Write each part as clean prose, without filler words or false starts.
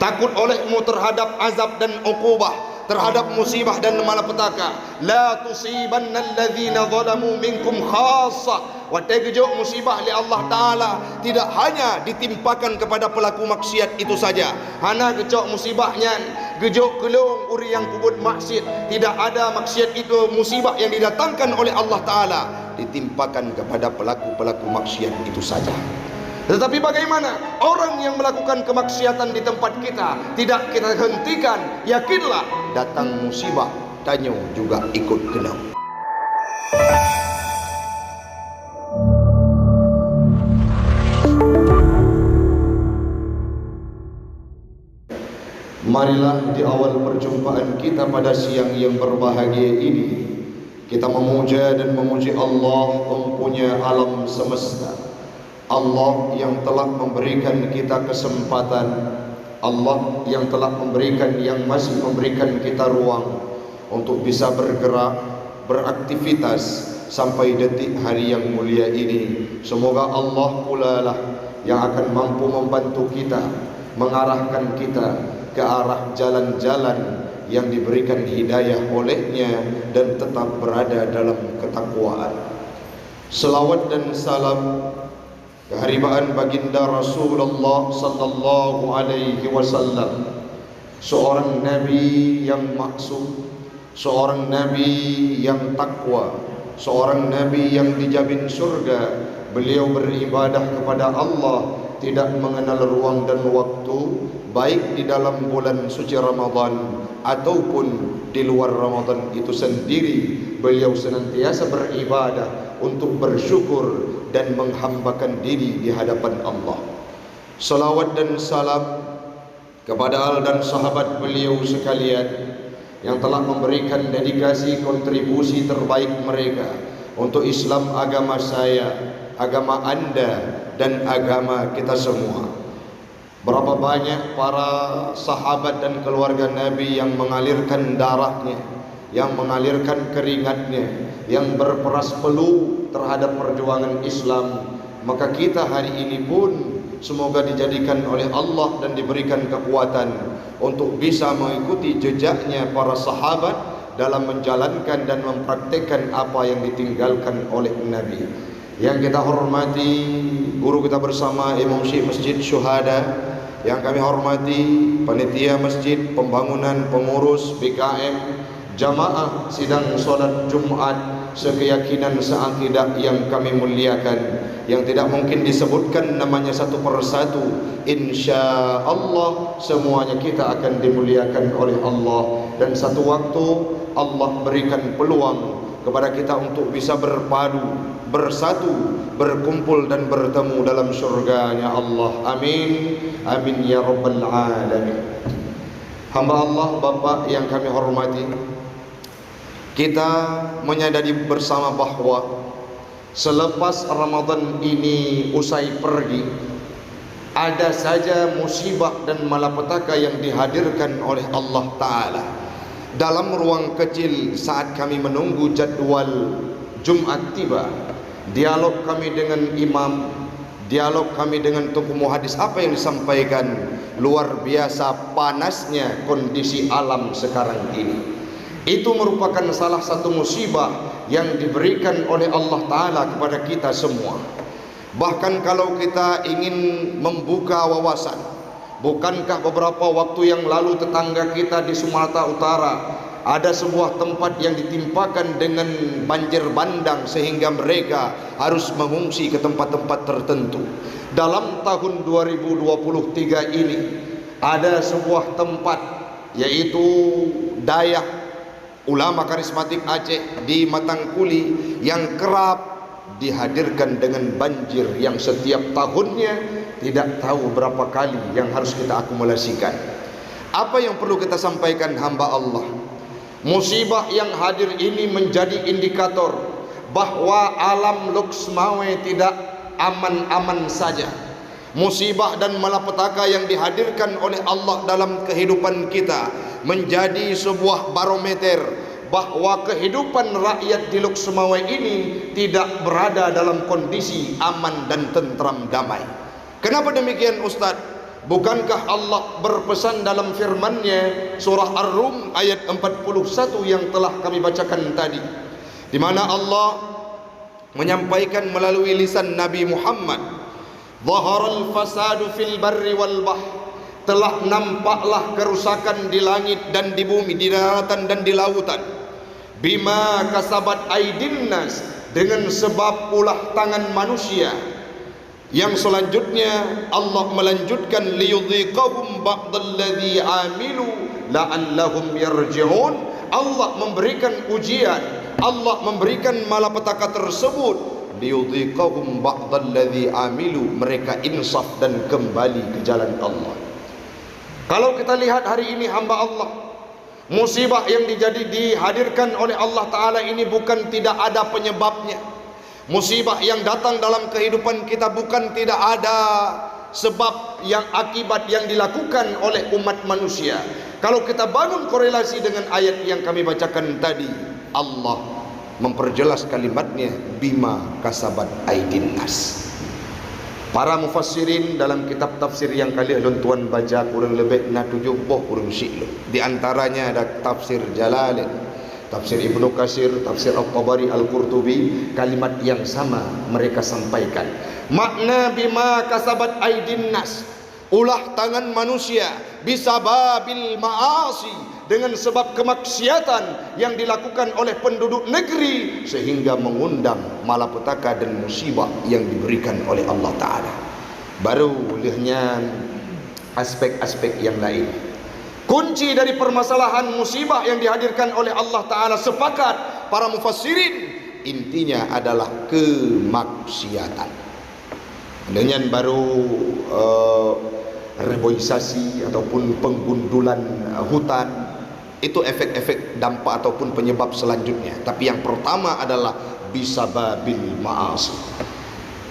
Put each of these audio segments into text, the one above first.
takut olehmu terhadap azab dan uqubah, terhadap musibah dan malapetaka. La tusibanna alladhina zalamu minkum khassah. Wa tegejok musibah li Allah Ta'ala tidak hanya ditimpakan kepada pelaku maksiat itu saja. Hana gejok musibahnya gejok kelong uri yang kubut maksiat. Tidak ada maksiat itu musibah yang didatangkan oleh Allah Ta'ala ditimpakan kepada pelaku-pelaku maksiat itu saja. Tetapi bagaimana orang yang melakukan kemaksiatan di tempat kita tidak kita hentikan, yakinlah datang musibah danyo juga ikut kena. Marilah di awal perjumpaan kita pada siang yang berbahagia ini kita memuja dan memuji Allah Pempunya alam semesta, Allah yang telah memberikan kita kesempatan, Allah yang telah memberikan, yang masih memberikan kita ruang untuk bisa bergerak, beraktivitas sampai detik hari yang mulia ini. Semoga Allah pula lah yang akan mampu membantu kita, mengarahkan kita ke arah jalan-jalan yang diberikan hidayah olehnya dan tetap berada dalam ketakwaan. Selawat dan salam keharibaan baginda Rasulullah sallallahu alaihi wasallam, seorang nabi yang maksum, seorang nabi yang takwa, seorang nabi yang dijamin surga. Beliau beribadah kepada Allah tidak mengenal ruang dan waktu, baik di dalam bulan suci Ramadan ataupun di luar Ramadan itu sendiri. Beliau senantiasa beribadah untuk bersyukur dan menghambakan diri di hadapan Allah. Salawat dan salam kepada al dan sahabat beliau sekalian yang telah memberikan dedikasi kontribusi terbaik mereka untuk Islam, agama saya, agama anda, dan agama kita semua. Berapa banyak para sahabat dan keluarga Nabi yang mengalirkan darahnya, yang mengalirkan keringatnya, yang berperas peluh terhadap perjuangan Islam. Maka kita hari ini pun semoga dijadikan oleh Allah dan diberikan kekuatan untuk bisa mengikuti jejaknya para sahabat dalam menjalankan dan mempraktikkan apa yang ditinggalkan oleh Nabi. Yang kita hormati guru kita bersama Imam Syekh Masjid Syuhada, yang kami hormati panitia masjid, pembangunan, pengurus, BKM, jamaah sidang solat Jumat sekeyakinan seakidah yang kami muliakan, yang tidak mungkin disebutkan namanya satu persatu. Insya Allah semuanya kita akan dimuliakan oleh Allah, dan satu waktu Allah berikan peluang kepada kita untuk bisa berpadu, bersatu, berkumpul dan bertemu dalam syurganya Allah. Amin, amin ya rabbal alamin. Hamba Allah, Bapak yang kami hormati, kita menyadari bersama bahwa selepas Ramadan ini usai pergi, ada saja musibah dan malapetaka yang dihadirkan oleh Allah Ta'ala dalam ruang kecil saat kami menunggu jadwal Jumat tiba. Dialog kami dengan imam, dialog kami dengan tokoh muhadis, apa yang disampaikan? Luar biasa panasnya kondisi alam sekarang ini. Itu merupakan salah satu musibah yang diberikan oleh Allah Ta'ala kepada kita semua. Bahkan kalau kita ingin membuka wawasan, bukankah beberapa waktu yang lalu tetangga kita di Sumatera Utara ada sebuah tempat yang ditimpakan dengan banjir bandang sehingga mereka harus mengungsi ke tempat-tempat tertentu. Dalam tahun 2023 ini ada sebuah tempat, yaitu Dayak Ulama Karismatik Aceh di Matangkuli, yang kerap dihadirkan dengan banjir yang setiap tahunnya tidak tahu berapa kali yang harus kita akumulasikan. Apa yang perlu kita sampaikan hamba Allah? Musibah yang hadir ini menjadi indikator bahwa alam Luxmawe tidak aman-aman saja. Musibah dan malapetaka yang dihadirkan oleh Allah dalam kehidupan kita menjadi sebuah barometer bahwa kehidupan rakyat di Luxmawe ini tidak berada dalam kondisi aman dan tentram damai. Kenapa demikian Ustaz? Bukankah Allah berpesan dalam firman-Nya surah Ar-Rum ayat 41 yang telah kami bacakan tadi, di mana Allah menyampaikan melalui lisan Nabi Muhammad, "Zaharal fasadu fil barri wal bahr." Telah nampaklah kerusakan di langit dan di bumi, di daratan dan di lautan. Bima kasabat aidin nas, dengan sebab ulah tangan manusia. Yang selanjutnya Allah melanjutkan, liyudhiqahum ba'dalladzi amilu la'allahum yarji'un. Allah memberikan ujian, Allah memberikan malapetaka tersebut, liyudhiqahum ba'dalladzi amilu, mereka insaf dan kembali ke jalan Allah. Kalau kita lihat hari ini hamba Allah, musibah yang dihadirkan oleh Allah Ta'ala ini bukan tidak ada penyebabnya. Musibah yang datang dalam kehidupan kita bukan tidak ada sebab yang akibat yang dilakukan oleh umat manusia. Kalau kita bangun korelasi dengan ayat yang kami bacakan tadi, Allah memperjelas kalimatnya, bima kasabat aidin nas. Para mufassirin dalam kitab tafsir yang kalian tuan baca kurang lebih na 70 kurang syiklu. Di antaranya ada tafsir Jalalain, tafsir Ibnu Katsir, tafsir Al-Tabari, Al-Qurtubi, kalimat yang sama mereka sampaikan. Makna bima kasabat aidin nas, ulah tangan manusia, bisababil ma'asi, dengan sebab kemaksiatan yang dilakukan oleh penduduk negeri, sehingga mengundang malapetaka dan musibah yang diberikan oleh Allah Ta'ala. Baru lehnya aspek-aspek yang lain. Kunci dari permasalahan musibah yang dihadirkan oleh Allah Ta'ala, sepakat para mufassirin, intinya adalah kemaksiatan. Dengan baru reboisasi ataupun penggundulan hutan, itu efek-efek dampak ataupun penyebab selanjutnya. Tapi yang pertama adalah bisababil ma'asi.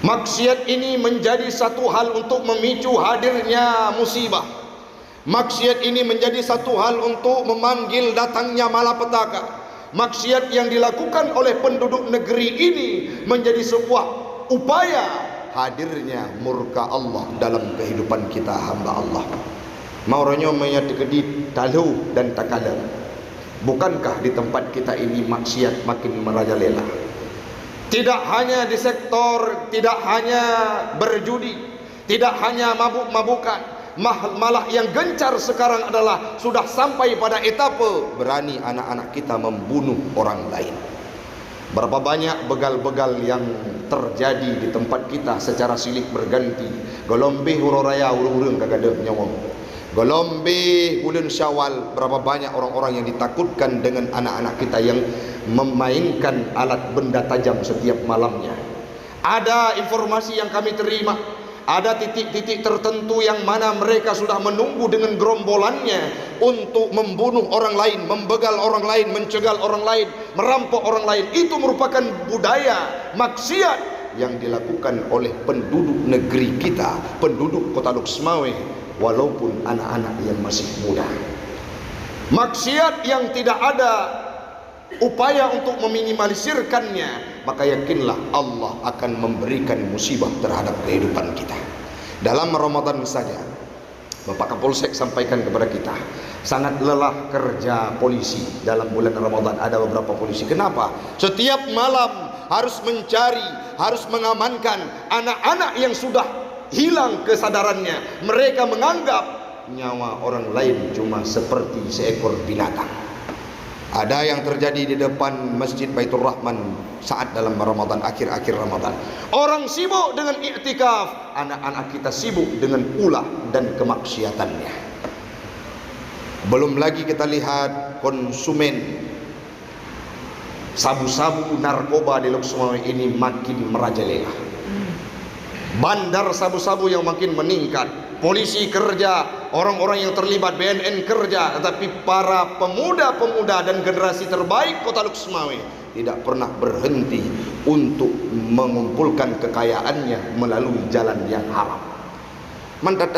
Maksiat ini menjadi satu hal untuk memicu hadirnya musibah. Maksiat ini menjadi satu hal untuk memanggil datangnya malapetaka. Maksiat yang dilakukan oleh penduduk negeri ini menjadi sebuah upaya hadirnya murka Allah dalam kehidupan kita hamba Allah. Mauranyo mayat kedit talu dan takala. Bukankah di tempat kita ini maksiat makin merajalela? Tidak hanya di sektor, tidak hanya berjudi, tidak hanya mabuk-mabukan, malah yang gencar sekarang adalah sudah sampai pada etapa berani anak-anak kita membunuh orang lain. Berapa banyak begal-begal yang terjadi di tempat kita secara silih berganti. Golombe hururaya urung-urung kagada nyawa. Golombe bulan Syawal, berapa banyak orang-orang yang ditakutkan dengan anak-anak kita yang memainkan alat benda tajam setiap malamnya. Ada informasi yang kami terima, ada titik-titik tertentu yang mana mereka sudah menunggu dengan gerombolannya untuk membunuh orang lain, membegal orang lain, mencegal orang lain, merampok orang lain. Itu merupakan budaya maksiat yang dilakukan oleh penduduk negeri kita, penduduk Kota Luksmawe, walaupun anak-anak yang masih muda. Maksiat yang tidak ada upaya untuk meminimalisirkannya, maka yakinlah Allah akan memberikan musibah terhadap kehidupan kita. Dalam Ramadan saja, Bapak Kapolsek sampaikan kepada kita, sangat lelah kerja polisi dalam bulan Ramadan. Ada beberapa polisi. Kenapa? Setiap malam harus mencari, harus mengamankan anak-anak yang sudah hilang kesadarannya. Mereka menganggap nyawa orang lain cuma seperti seekor binatang. Ada yang terjadi di depan Masjid Baitur Rahman saat dalam Ramadan, akhir-akhir Ramadan. Orang sibuk dengan iktikaf, anak-anak kita sibuk dengan ulah dan kemaksiatannya. Belum lagi kita lihat konsumen sabu-sabu narkoba di Luksmawe ini makin merajalela. Bandar sabu-sabu yang makin meningkat. Polisi kerja, orang-orang yang terlibat BNN kerja, tetapi para pemuda-pemuda dan generasi terbaik Kota Luksmawe tidak pernah berhenti untuk mengumpulkan kekayaannya melalui jalan yang haram.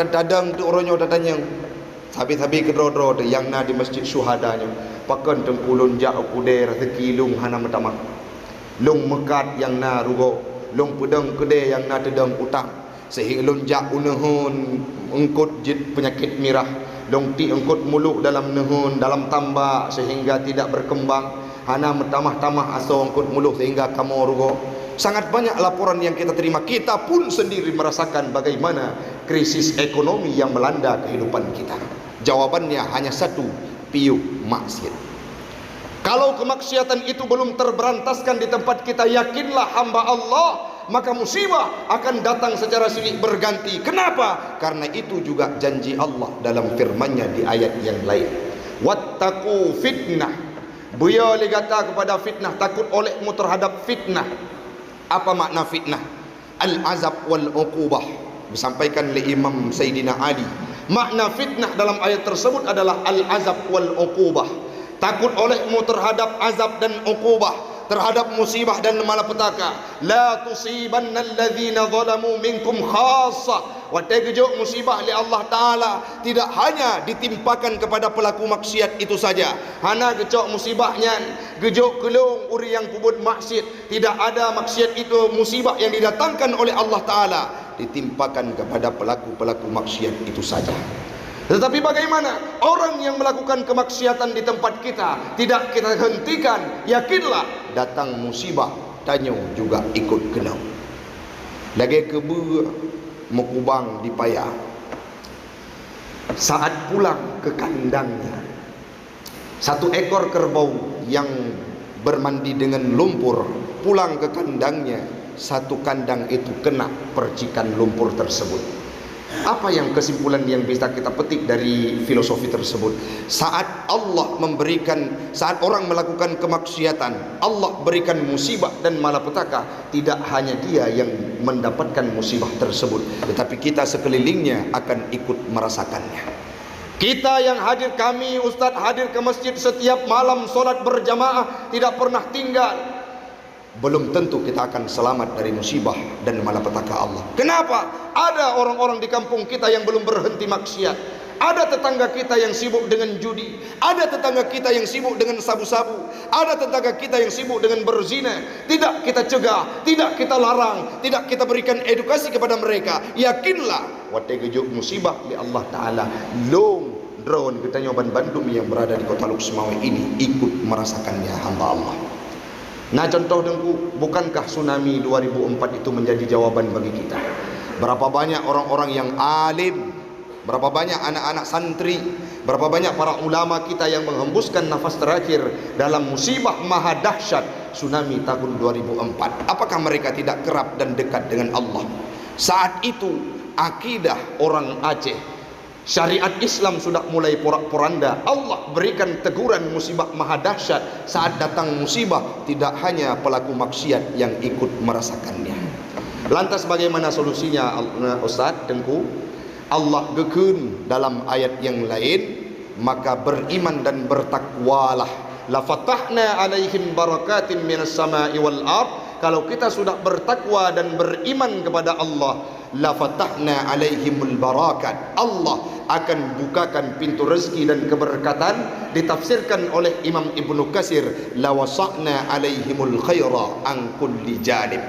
Dadang tu orangnya dadang yang sabi-sabi kedro-dro yang na di Masjid Syuhadanya pakan tempulun jauh kuder sekilung hana metamak lung mekat yang na rugo lung pedang kede yang na tedang utang sehingga lonjak unehun engkut jid penyakit mirah, longti engkut muluk dalam nehun dalam tambak sehingga tidak berkembang, hana metamah-tamah aso engkut muluk sehingga kamu rugo. Sangat banyak laporan yang kita terima. Kita pun sendiri merasakan bagaimana krisis ekonomi yang melanda kehidupan kita. Jawabannya hanya satu, piuk maksiat. Kalau kemaksiatan itu belum terberantaskan di tempat kita, yakinlah hamba Allah, maka musibah akan datang secara silih berganti. Kenapa? Karena itu juga janji Allah dalam firman-Nya di ayat yang lain. Wattaqu fitnah. Beliau kata kepada fitnah, takut olehmu terhadap fitnah. Apa makna fitnah? Al-azab wal uqubah. Disampaikan oleh Imam Sayyidina Ali. Makna fitnah dalam ayat tersebut adalah al-azab wal uqubah. Takut olehmu terhadap azab dan uqubah, terhadap musibah dan malapetaka. La tusibanna alladhina zalamu minkum khassa. Wategejuk musibah li Allah Ta'ala tidak hanya ditimpakan kepada pelaku maksiat itu saja. Hana gejok musibahnya gejok kelung uri yang pubut maksiat. Tidak ada maksiat itu musibah yang didatangkan oleh Allah Ta'ala ditimpakan kepada pelaku-pelaku maksiat itu saja. Tetapi bagaimana orang yang melakukan kemaksiatan di tempat kita tidak kita hentikan, yakinlah datang musibah tanyo juga ikut kena. Lagi kebu mukubang dipayah. Saat pulang ke kandangnya, satu ekor kerbau yang bermandi dengan lumpur pulang ke kandangnya, satu kandang itu kena percikan lumpur tersebut. Apa yang kesimpulan yang bisa kita petik dari filosofi tersebut? Saat Allah memberikan, saat orang melakukan kemaksiatan, Allah berikan musibah dan malapetaka, tidak hanya dia yang mendapatkan musibah tersebut, tetapi kita sekelilingnya akan ikut merasakannya. Kita yang hadir, kami Ustadz hadir ke masjid setiap malam solat berjamaah, tidak pernah tinggal. Belum tentu kita akan selamat dari musibah dan malapetaka Allah. Kenapa? Ada orang-orang di kampung kita yang belum berhenti maksiat. Ada tetangga kita yang sibuk dengan judi. Ada tetangga kita yang sibuk dengan sabu-sabu. Ada tetangga kita yang sibuk dengan berzina. Tidak kita cegah, tidak kita larang, tidak kita berikan edukasi kepada mereka. Yakinlah wate gejuk musibah di Allah Ta'ala. Long drone kita nyoban Bandung yang berada di kota Luxmawe ini ikut merasakannya hamba Allah. Nah contoh dengku, bukankah tsunami 2004 itu menjadi jawaban bagi kita? Berapa banyak orang-orang yang alim, berapa banyak anak-anak santri, berapa banyak para ulama kita yang menghembuskan nafas terakhir dalam musibah maha dahsyat tsunami tahun 2004. Apakah mereka tidak kerap dan dekat dengan Allah? Saat itu akidah orang Aceh, syariat Islam sudah mulai porak-poranda. Allah berikan teguran musibah maha dahsyat. Saat datang musibah, tidak hanya pelaku maksiat yang ikut merasakannya. Lantas bagaimana solusinya Ustaz Tengku? Allah gekun dalam ayat yang lain, maka beriman dan bertakwalah. La fatahna alaihim barakatin minas sama'i wal ard. Kalau kita sudah bertakwa dan beriman kepada Allah, la fatahna alaihimul barakat. Allah akan bukakan pintu rezeki dan keberkatan. Ditafsirkan oleh Imam Ibnu Katsir, la wasa'na alaihimul khaira an kulli janib.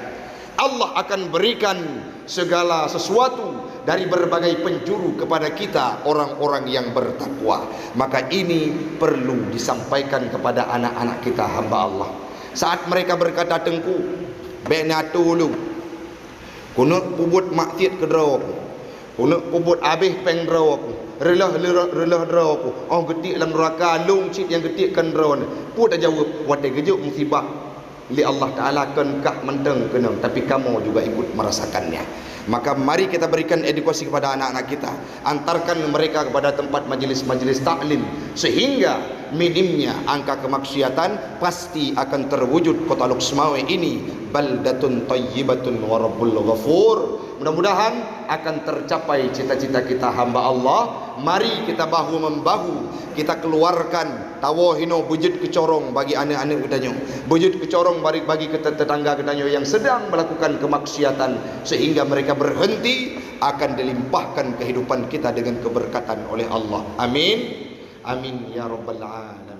Allah akan berikan segala sesuatu dari berbagai penjuru kepada kita orang-orang yang bertakwa. Maka ini perlu disampaikan kepada anak-anak kita hamba Allah. Saat mereka berkata Tengku, benatu lu kuno pubut maksiat ke draw aku, kuno pubut habis peng draw aku, relah draw aku, oh getik dalam neraka lung cit yang getik kan draw ni put dah jawab watai gejuk musibah li Allah Ta'ala kan kah mendeng kenang, tapi kamu juga ikut merasakannya. Maka mari kita berikan edukasi kepada anak-anak kita, antarkan mereka kepada tempat majelis-majelis taklim, sehingga minimnya angka kemaksiatan pasti akan terwujud. Kota Luxmawe ini baldatun thayyibatun wa rabbul ghafur. Mudah-mudahan akan tercapai cita-cita kita hamba Allah. Mari kita bahu membahu, kita keluarkan tawahino bujud kecorong bagi anak-anak kita, bujud kecorong bagi tetangga kita yang sedang melakukan kemaksiatan, sehingga mereka berhenti, akan dilimpahkan kehidupan kita dengan keberkatan oleh Allah. Amin. Amin ya rabbal alamin.